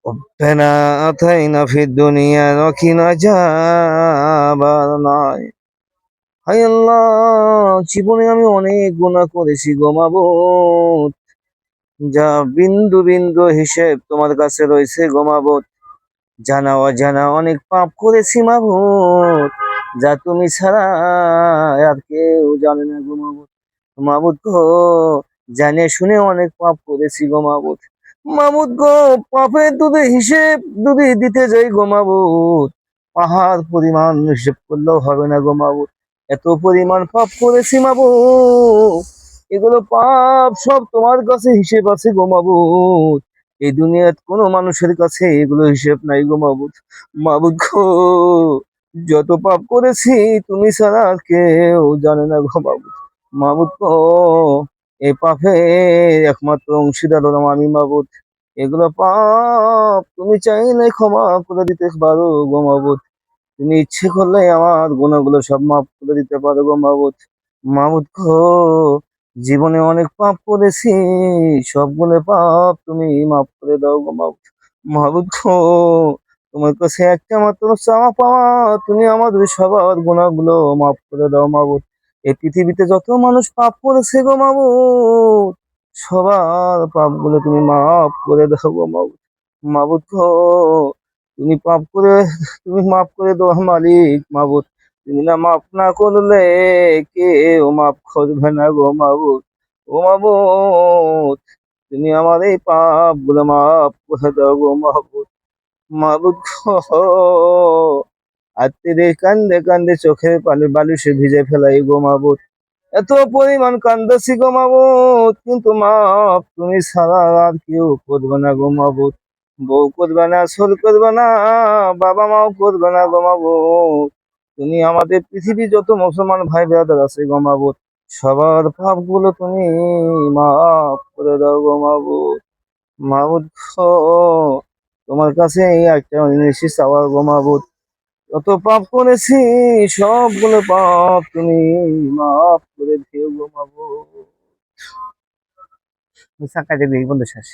ربنا آتنا في الدنيا وقنا عذاب النار। হায় আল্লাহ, জীবনে আমি অনেক গুনাহ করেছি গো মাবুদ, যা বিন্দু বিন্দু হিসেব তোমার কাছে রয়েছে গো মাবুদ। জানা অজানা অনেক পাপ করেছি মাবুদ, যা তুমি ছাড়া আর কেউ জানে না গো মাবুদ। মাবুদ গো, জানে শুনে অনেক পাপ করেছি গো মাবুদ। মাবুদ গো, পাপের যদি হিসেব যদি দিতে যাই গো মাবুদ, পাহাড় পরিমাণ হিসেব করলেও হবে না গো মাবুদ। এত পরিমাণ পাপ করেছি মাবুদ, এগুলো পাপ সব তোমার কাছে হিসেব আছে গো মাবুদ। এই দুনিয়ার কোনো মানুষের কাছে এগুলো হিসেব নাই গো মাবুদ। মাবুদ গো, যত পাপ করেছি তুমি ছাড়া আর কেউ জানে না গো মাবুদ। মাবুদ গো, এই পাপের একমাত্র অংশীদার হলাম আমি মাবুদ। এগুলো পাপ তুমি চাইলে ক্ষমা করে দিতে পারো গো মাবুদ। তুমি ইচ্ছে করলে আমার গুনাহগুলো সব মাফ করে দিতে পারো গো মাবুদ। মাবুদ গো, জীবনে অনেক পাপ করেছি, সবগুলো পাপ তুমি মাফ করে দাও গো মাবুদ। মাবুদ গো, তোমার কাছে একটা মাত্র চাওয়া পাওয়া, তুমি আমাদের সবার গুনাহগুলো মাফ করে দাও মাবুদ। এই পৃথিবীতে যত মানুষ পাপ করেছে গো মাবুদ, সবার পাপগুলো তুমি মাফ করে দাও গো মাবুদ। মাবুদ গো, তুমি পাপ করে তুমি মাফ করে দাও মালিক মাবুদ। তুমি না মাফ না করলে কেউ মাফ করবে না গো মাবুদ। ও মাবুদ, তুমি আমার এই পাপ গুলো মাফ করে দাও গো মাবুদ। মাবুদ গো, আত্মীয় কান্দে কান্দে চোখের পানি বালিশে ভিজে ফেলাই গো মাবুদ। এত পরিমাণ কান্দাছি গো মাবুদ, কিন্তু মাপ তুমি ছাড়া আর কেউ করবে না গো মাবুদ। বউ করবে না, ছোট করবে না, বাবা মাও করবে না গো মাবুদ। তুমি আমাদের পৃথিবীর যত মুসলমান ভাই ব্রাদার আছে গো মাবুদ, সবার পাপ গুলো তুমি মাফ করে দাও গো মাবুদ। মাবুদ গো, তোমার কাছে এই একটা জিনিস চাওয়ার গো মাবুদ। যত পাপ করেছি সবগুলো পাপ তুমি মাফ করে দিও গো মাবুদ। সাকাতে দিই বন্ধু শেষ।